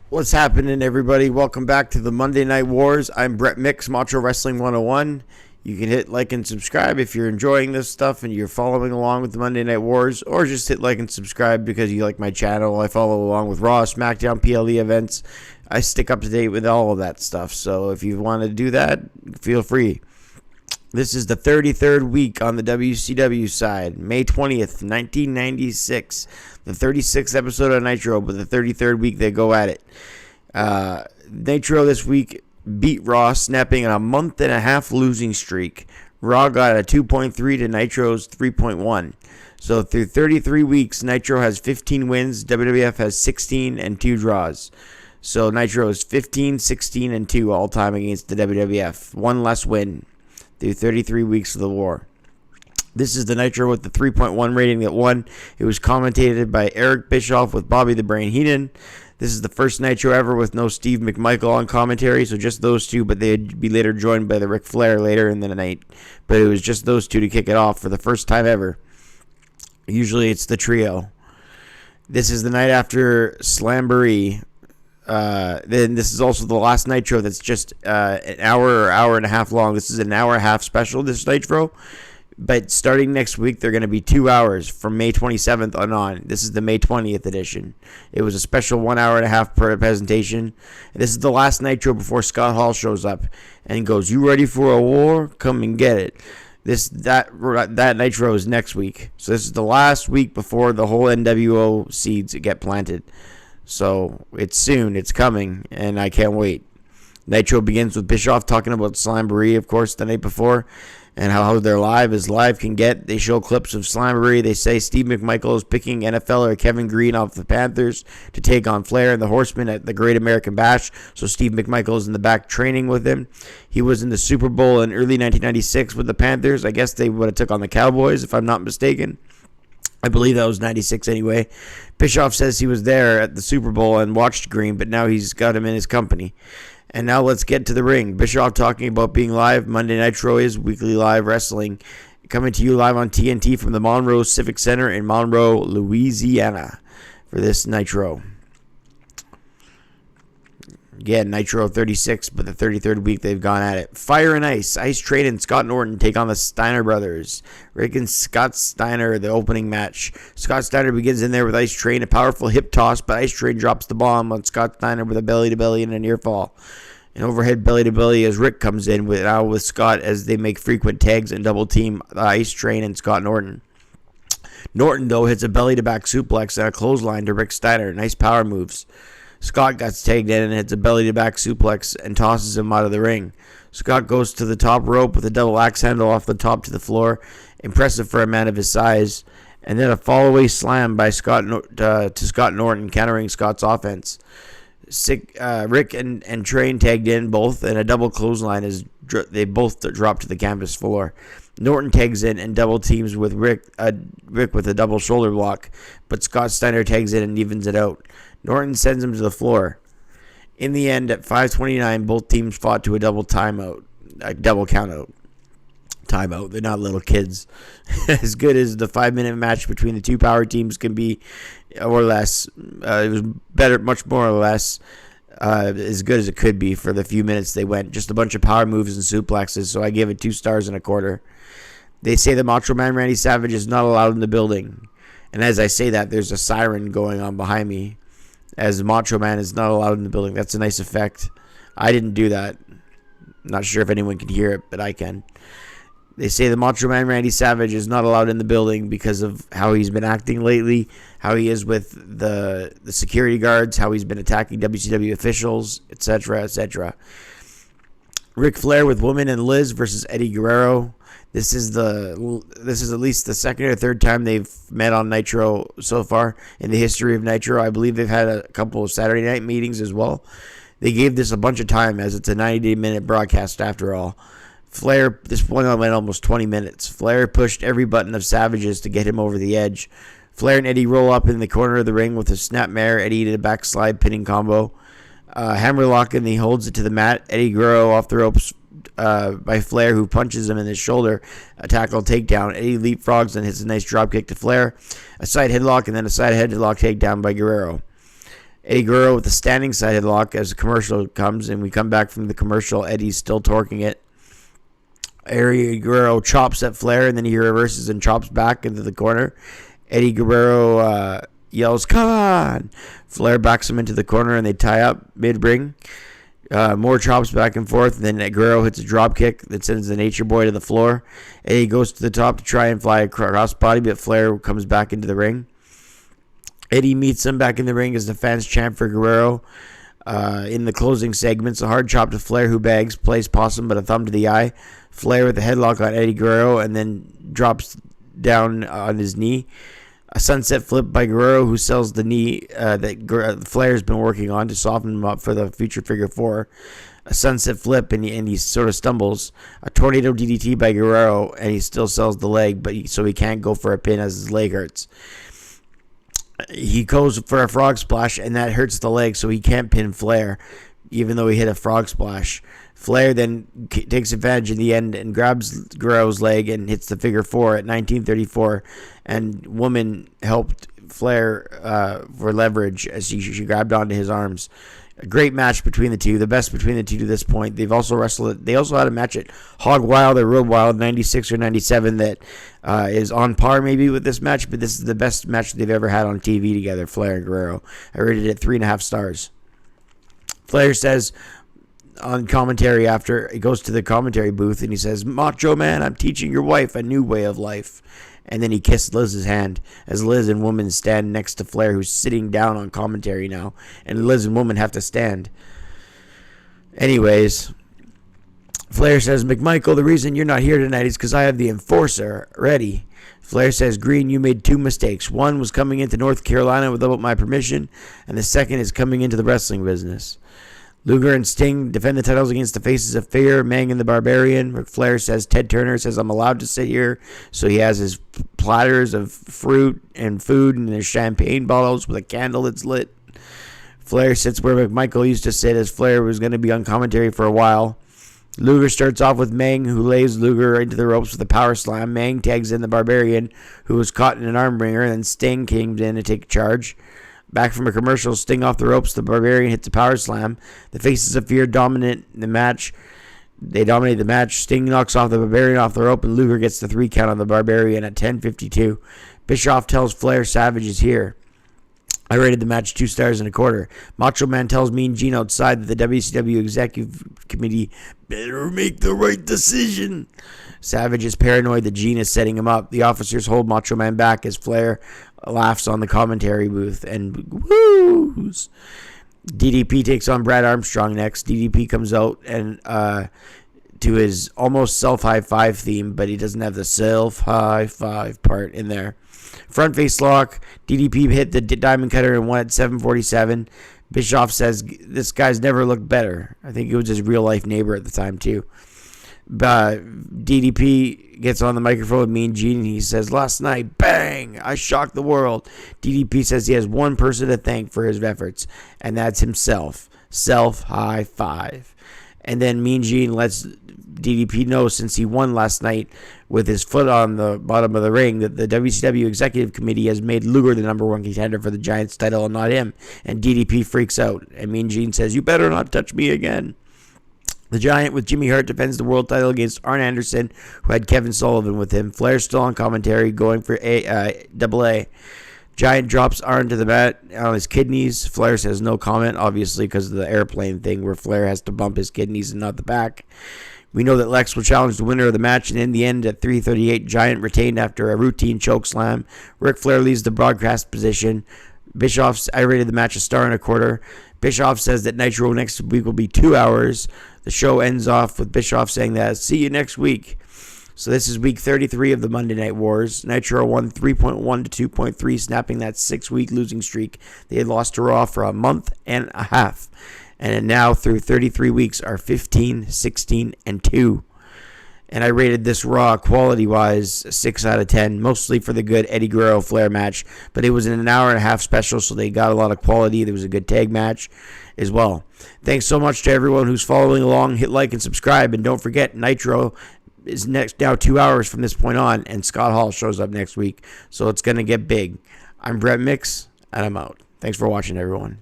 What's happening, everybody? Welcome back to the Monday Night Wars. I'm Brett Mix, Macho Wrestling 101. You can hit like and subscribe if you're enjoying this stuff and you're following along with the Monday Night Wars, or just hit like and subscribe because you like my channel. I follow along with Raw, SmackDown, PLE events. I stick up to date with all of that stuff. So if you want to do that, feel free. This is the 33rd week on the WCW side, May 20th, 1996. The 36th episode of Nitro, but the 33rd week they go at it. Nitro this week beat Raw, snapping on a month-and-a-half losing streak. Raw got a 2.3 to Nitro's 3.1. So through 33 weeks, Nitro has 15 wins, WWF has 16 and 2 draws. So Nitro is 15, 16, and 2 all-time against the WWF. One less win through 33 weeks of the war. This is the Nitro with the 3.1 rating that won. It was commentated by Eric Bischoff with Bobby the Brain Heenan. This is the first Nitro ever with no Steve McMichael on commentary, so just those two, but they'd be later joined by the Ric Flair later in the night. But it was just those two to kick it off for the first time ever. Usually it's the trio. This is the night after Slamboree. Then this is also the last Nitro that's just an hour or hour and a half long. This is an hour and a half special, this Nitro. But starting next week, they're going to be 2 hours from May 27th on. This is the May 20th edition. It was a special 1 hour and a half per presentation. And this is the last Nitro before Scott Hall shows up and goes, "You ready for a war? Come and get it." That Nitro is next week. So this is the last week before the whole NWO seeds get planted. So it's soon. It's coming, and I can't wait. Nitro begins with Bischoff talking about Slamboree, of course, the night before, and how they're live as live can get. They show clips of Slamboree. They say Steve McMichael is picking NFLer Kevin Green off the Panthers to take on Flair and the Horsemen at the Great American Bash. So Steve McMichael is in the back training with him. He was in the Super Bowl in early 1996 with the Panthers. I guess they would have took on the Cowboys, if I'm not mistaken. I believe that was 96 anyway. Bischoff says he was there at the Super Bowl and watched Green, but now he's got him in his company. And now let's get to the ring. Bischoff talking about being live. Monday Nitro is weekly live wrestling. Coming to you live on TNT from the Monroe Civic Center in Monroe, Louisiana for this Nitro. Again, Nitro 36, but the 33rd week they've gone at it. Fire and Ice. Ice Train and Scott Norton take on the Steiner brothers. Rick and Scott Steiner, the opening match. Scott Steiner begins in there with Ice Train, a powerful hip toss, but Ice Train drops the bomb on Scott Steiner with a belly-to-belly and a near fall. An overhead belly-to-belly as Rick comes in with Scott as they make frequent tags and double team Ice Train and Scott Norton. Norton, though, hits a belly-to-back suplex and a clothesline to Rick Steiner. Nice power moves. Scott gets tagged in and hits a belly-to-back suplex and tosses him out of the ring. Scott goes to the top rope with a double axe handle off the top to the floor. Impressive for a man of his size. And then a fall-away slam by Scott to Scott Norton, countering Scott's offense. Rick and Train tagged in both, and a double clothesline as they both drop to the canvas floor. Norton tags in and double teams with Rick with a double shoulder block, but Scott Steiner tags in and evens it out. Norton sends him to the floor. In the end, at 5:29, both teams fought to a double countout. Timeout. They're not little kids. As good as the 5-minute match between the two power teams can be, or less. It was better, much more or less, as good as it could be for the few minutes they went. Just a bunch of power moves and suplexes, so I gave it 2 stars and a quarter. They say the Macho Man Randy Savage is not allowed in the building. And as I say that, there's a siren going on behind me, as Macho Man is not allowed in the building. That's a nice effect. I didn't do that. Not sure if anyone can hear it, but I can. They say the Macho Man Randy Savage is not allowed in the building because of how he's been acting lately, how he is with the security guards, how he's been attacking WCW officials, etc., etc. Ric Flair with Woman and Liz versus Eddie Guerrero. This is at least the second or third time they've met on Nitro so far in the history of Nitro. I believe they've had a couple of Saturday night meetings as well. They gave this a bunch of time as it's a 90-minute broadcast after all. Flair, this one went almost 20 minutes. Flair pushed every button of Savage's to get him over the edge. Flair and Eddie roll up in the corner of the ring with a snapmare. Eddie did a backslide pinning combo. Hammerlock, and he holds it to the mat. Eddie Guerrero off the ropes by Flair, who punches him in his shoulder. A tackle takedown. Eddie leapfrogs and hits a nice drop kick to Flair. A side headlock and then a side headlock takedown by Guerrero. Eddie Guerrero with a standing side headlock as the commercial comes, and we come back from the commercial. Eddie's still torquing it. Eddie Guerrero chops at Flair, and then he reverses and chops back into the corner. Eddie Guerrero yells, "Come on!" Flair backs him into the corner, and they tie up mid-ring. More chops back and forth, and then Guerrero hits a drop kick that sends the Nature Boy to the floor. Eddie goes to the top to try and fly a crossbody, but Flair comes back into the ring. Eddie meets him back in the ring as the fans chant for Guerrero. In the closing segments, a hard chop to Flair, who begs, plays possum, but a thumb to the eye. Flair with a headlock on Eddie Guerrero, and then drops down on his knee. A sunset flip by Guerrero, who sells the knee that Flair's been working on to soften him up for the future figure 4. A sunset flip, and he sort of stumbles. A tornado DDT by Guerrero, and he still sells the leg, so he can't go for a pin as his leg hurts. He goes for a frog splash, and that hurts the leg, so he can't pin Flair, even though he hit a frog splash. Flair then takes advantage in the end and grabs Guerrero's leg and hits the figure 4 at 1934. And Woman helped Flair for leverage as she grabbed onto his arms. A great match between the two, the best between the two to this point. They've also wrestled. They also had a match at Hog Wild or Road Wild 96 or 97 that is on par maybe with this match, but this is the best match they've ever had on TV together, Flair and Guerrero. I rated it 3.5 stars. Flair says on commentary after he goes to the commentary booth and he says, "Macho Man, I'm teaching your wife a new way of life." And then he kissed Liz's hand as Liz and Woman stand next to Flair, who's sitting down on commentary now. And Liz and Woman have to stand. Anyways, Flair says, "McMichael, the reason you're not here tonight is because I have the Enforcer ready." Flair says, "Green, you made 2 mistakes. One was coming into North Carolina without my permission, and the second is coming into the wrestling business." Luger and Sting defend the titles against the Faces of Fear, Mang and the Barbarian. Ric Flair says, Ted Turner says, "I'm allowed to sit here." So he has his platters of fruit and food and his champagne bottles with a candle that's lit. Flair sits where McMichael used to sit as Flair was going to be on commentary for a while. Luger starts off with Mang, who lays Luger into the ropes with a power slam. Mang tags in the Barbarian, who was caught in an arm wringer, and then Sting came in to take charge. Back from a commercial, Sting off the ropes, the Barbarian hits a power slam. The Faces of Fear dominate the match. They dominate the match. Sting knocks off the Barbarian off the rope, and Luger gets the 3 count on the Barbarian at 10:52. Bischoff tells Flair Savage is here. I rated the match 2 stars and a quarter. Macho Man tells Mean Gene outside that the WCW Executive Committee better make the right decision. Savage is paranoid that Gene is setting him up. The officers hold Macho Man back as Flair laughs on the commentary booth and woos. DDP takes on Brad Armstrong next. DDP comes out and to his almost self-high five theme, but he doesn't have the self-high five part in there. Front face lock. DDP hit the Diamond Cutter and won at 7:47. Bischoff says this guy's never looked better. I think it was his real life neighbor at the time too. DDP gets on the microphone with Mean Gene and he says, "Last night, bang, I shocked the world." DDP says he has one person to thank for his efforts, and that's himself. Self-high five. And then Mean Gene lets DDP know, since he won last night with his foot on the bottom of the ring, that the WCW Executive Committee has made Luger the number 1 contender for the Giants title and not him. And DDP freaks out. And Mean Gene says, "You better not touch me again." The Giant with Jimmy Hart defends the world title against Arn Anderson, who had Kevin Sullivan with him. Flair's still on commentary, going for double A. Giant drops Arn to the mat on his kidneys. Flair says no comment, obviously because of the airplane thing where Flair has to bump his kidneys and not the back. We know that Lex will challenge the winner of the match, and in the end, at 3:38, Giant retained after a routine choke slam. Ric Flair leaves the broadcast position. I rated the match 1.25 stars. Bischoff says that Nitro next week will be 2 hours. The show ends off with Bischoff saying that, "See you next week." So this is week 33 of the Monday Night Wars. Nitro won 3.1 to 2.3, snapping that 6-week losing streak. They had lost to Raw for a month and a half. And now through 33 weeks are 15, 16, and 2. And I rated this Raw quality-wise 6 out of 10, mostly for the good Eddie Guerrero Flair match. But it was an hour and a half special, so they got a lot of quality. There was a good tag match as well. Thanks so much to everyone who's following along. Hit like and subscribe. And don't forget, Nitro is now 2 hours from this point on, and Scott Hall shows up next week. So it's going to get big. I'm Brett Mix, and I'm out. Thanks for watching, everyone.